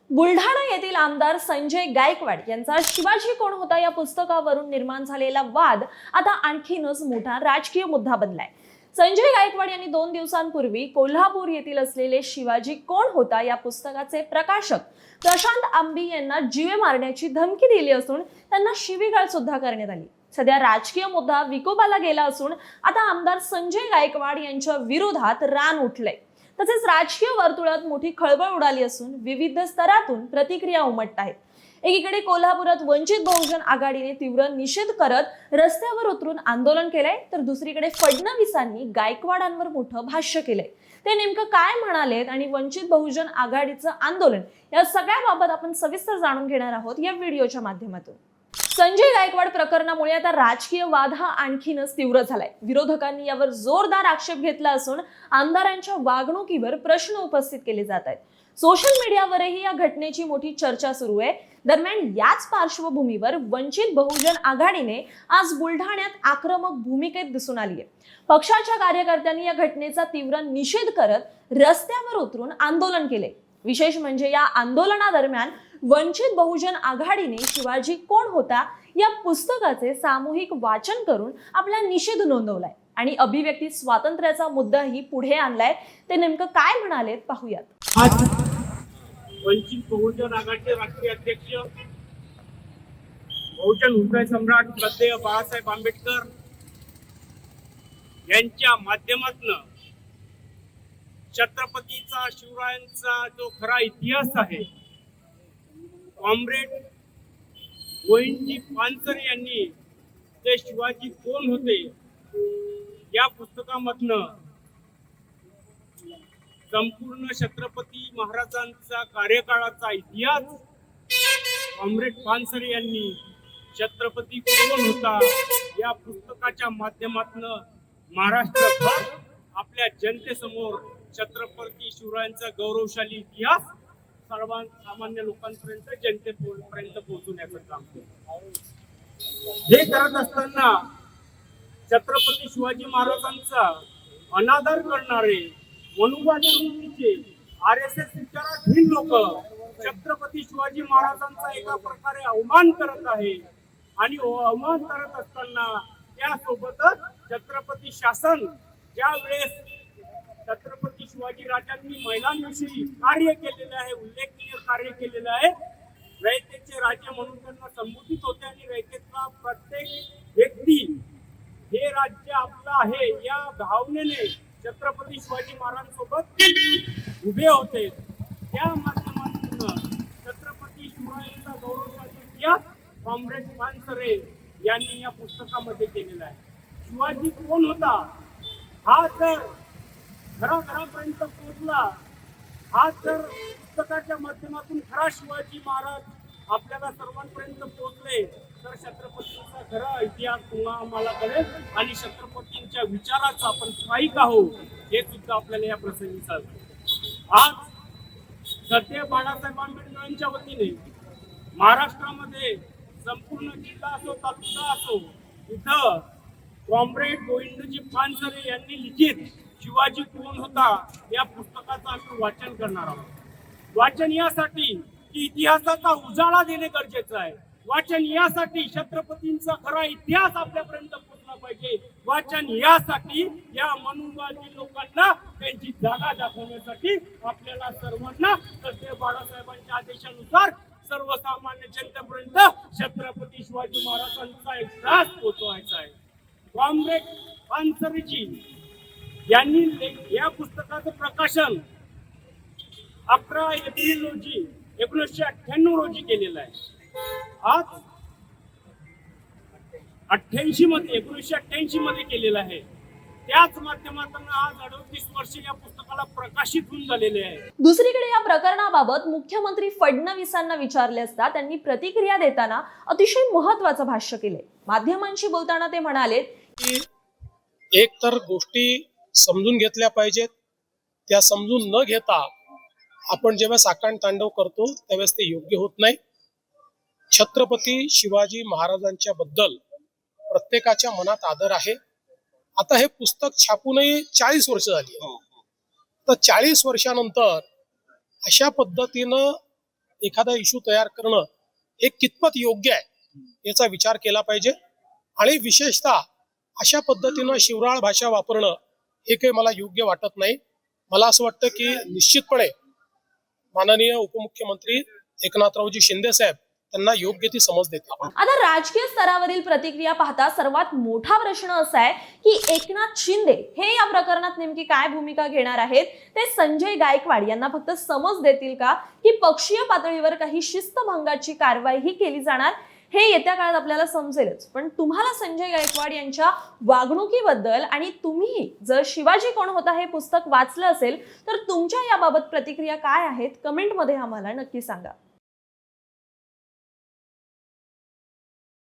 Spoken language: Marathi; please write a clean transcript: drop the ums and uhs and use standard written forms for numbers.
बुलढाणा येथील आमदार संजय गायकवाड यांचा शिवाजी कोण होता या पुस्तकावरून निर्माण झालेला वाद आता आणखीनच मोठा राजकीय मुद्दा बनलाय। संजय गायकवाड यांनी 2 दिवसांपूर्वी कोल्हापूर येथील असलेले शिवाजी कोण होता या पुस्तकाचे प्रकाशक प्रशांत आंबी यांना जीवे मारण्याची धमकी दिली असून त्यांना शिवीगाळ सुद्धा करण्यात आली। सध्या राजकीय मुद्दा विकोपाला गेला असून आता आमदार संजय गायकवाड यांच्या विरोधात रान उठलंय। तसेच राजकीय वर्तुळात मोठी खळबळ उडाली असून विविध स्तरातून प्रतिक्रिया उमटत आहेत। एकीकडे कोल्हापुरात वंचित बहुजन आघाडीने तीव्र निषेध करत रस्त्यावर उतरून आंदोलन केलंय, तर दुसरीकडे फडणवीसांनी गायकवाडांवर मोठं भाष्य केलंय। ते नेमकं काय म्हणालेत आणि वंचित बहुजन आघाडीचं आंदोलन या सगळ्याबाबत आपण सविस्तर जाणून घेणार आहोत या व्हिडिओच्या माध्यमातून। संजय गायकवाड प्रकरणामुळे आता राजकीय वाद हा आणखीनच तीव्र झालाय। विरोधकांनी यावर जोरदार आक्षेप घेतला असून आमदारांच्या वागणुकीवर प्रश्न उपस्थित केले जात आहेत। सोशल मीडियावरही या घटनेची मोठी चर्चा सुरू आहे। दरम्यान याच पार्श्वभूमीवर वंचित बहुजन आघाडीने आज बुलढाण्यात आक्रमक भूमिकेत दिसून आली आहे। पक्षाच्या कार्यकर्त्यांनी या घटनेचा तीव्र निषेध करत रस्त्यावर उतरून आंदोलन केले। विशेष म्हणजे या आंदोलनादरम्यान वंचित बहुजन आघाडीने शिवाजी कोण होता या पुस्तकाचे सामूहिक वाचन करून आपला निषेध नोंदवलाय आणि अभिव्यक्ती स्वातंत्र्याचा मुद्दाही पुढे आणलाय। ते नेमकं काय म्हणालेत पाहूयात। आज वंचित बहुजन आघाडीचे राष्ट्रीय अध्यक्ष बहुजन हृदय सम्राट श्रद्धेय बाळासाहेब आंबेडकर यांच्या माध्यमातून छत्रपतीचा शिवरायांचा जो खरा इतिहास आहे, कॉम्रेड गोविंदजी पानसरे यांनी ते शिवाजी कोण होते या पुस्तकामधनं संपूर्ण छत्रपती महाराजांचा कार्यकाळाचा इतिहास कॉम्रेड पानसरे यांनी छत्रपती कोण होता या पुस्तकाच्या माध्यमातून महाराष्ट्रभर आपल्या जनतेसमोर छत्रपती शिवरायांचा गौरवशाली इतिहास सर्वसामान्य लोकांपर्यंत जनतेपर्यंत पोहोचवण्याचं काम केलं। हे करत असताना छत्रपती शिवाजी महाराजांचा अनादर करणारे मनुवादी वृत्तीचे RSS विचाराधीन लोक छत्रपती शिवाजी महाराजांचा एका प्रकारे अवमान करत आहे आणि अवमान करत असताना त्यासोबतच छत्रपती शासन ज्या वेळेस छत्रपती शिवाजी राजांनी महिलांविषयी कार्य केलेलं आहे, उल्लेखनीय कार्य केलेलं आहे, रयतेचे राजे म्हणून त्यांना संबोधित होते आणि रयतेतला प्रत्येक व्यक्ती हे राज्य आपलं आहे या भावनेने छत्रपती शिवाजी महाराजांसोबत उभे होते। त्या माध्यमातून छत्रपती शिवरायांचा गौरवशाली इतिहास कॉम्रेड पानसरे यांनी या पुस्तकामध्ये केलेला आहे। शिवाजी कोण होता हा तर घराघरापर्यंत पोहोचला, हा तर पुस्तकाच्या माध्यमातून खरा शिवाजी महाराज आपल्याला सर्वांपर्यंत पोहोचले तर छत्रपतींचा खरा इतिहास पुन्हा आम्हाला कळेल आणि छत्रपतींच्या विचाराचा आपण पाईक आहोत हे सुद्धा आपल्याला या प्रसंगी सांगतो। आज सध्या बाळासाहेब आंबेडकरांच्या वतीने महाराष्ट्रामध्ये संपूर्ण जिल्हा असो तालुका असो इथं कॉम्रेड गोविंदजी पानसरे यांनी लिखित शिवाजी कोण होता या पुस्तकाचं आम्ही वाचन करणार आहोत। वाचन यासाठी की इतिहासाचा उजाळा देणे गरजेचं आहे, वाचन यासाठी छत्रपतींचा खरा इतिहास आपल्यापर्यंत पोहोचला पाहिजे, वाचन यासाठी या मनुवादी लोकांना त्यांची जागा दाखवण्यासाठी आपल्याला सर्वांना सध्या बाळासाहेबांच्या आदेशानुसार सर्वसामान्य जनतेपर्यंत छत्रपती शिवाजी महाराजांचा एक त्रास पोहोचवायचा आहे। कॉम्रेड पानसरेजी यांनी या पुस्तकाचं प्रकाशन 11 एप्रिल रोजी 1998 रोजी केलेलं आहे। आज 1988 मध्ये केलेलं आहे। त्याच माध्यमातून आज 38 वर्ष या पुस्तकाला प्रकाशित होऊन झालेले आहे। दुसरीकडे या प्रकरणाबाबत मुख्यमंत्री फडणवीसांना विचारले असता त्यांनी प्रतिक्रिया देताना अतिशय महत्त्वाचं भाष्य केले। माध्यमांशी बोलताना ते म्हणाले की एक तर गोष्टी समजून घेतल्या पाहिजेत, त्या समजून न घेता आपण जेव्हा साकांड तांडव करतो त्यावेळेस ते योग्य होत नाही। छत्रपती शिवाजी महाराजांच्या बद्दल प्रत्येकाच्या मनात आदर आहे। आता हे पुस्तक छापूनही 40 वर्ष झाली, तर 40 वर्षानंतर अशा पद्धतीनं एखादा इश्यू तयार करणं हे कितपत योग्य आहे याचा विचार केला पाहिजे. आणि विशेषतः अशा पद्धतीनं शिवराळ भाषा वापरणं हे काही मला योग्य वाटत नाही. मला असं वाटतं की निश्चितपणे माननीय उपमुख्यमंत्री एकनाथरावजी शिंदे साहेब त्यांना योग्य ती समज देतील. आता राजकीय स्तरावरील प्रतिक्रिया पाहता सर्वात मोठा प्रश्न असा आहे की एकनाथ शिंदे हे या प्रकरणात नेमकी काय भूमिका घेणार आहेत. ते संजय गायकवाड यांना फक्त समज देतील का की पक्षीय पातळीवर काही शिस्तभंगाची कारवाईही केली जाणार, हे येत्या काळात आपल्याला समजेलच. पण तुम्हाला संजय गायकवाड यांच्या वागणुकीबद्दल आणि तुम्ही जर शिवाजी कोण होता हे पुस्तक वाचलं असेल तर तुमच्या याबाबत प्रतिक्रिया काय आहेत कमेंटमध्ये आम्हाला नक्की सांगा.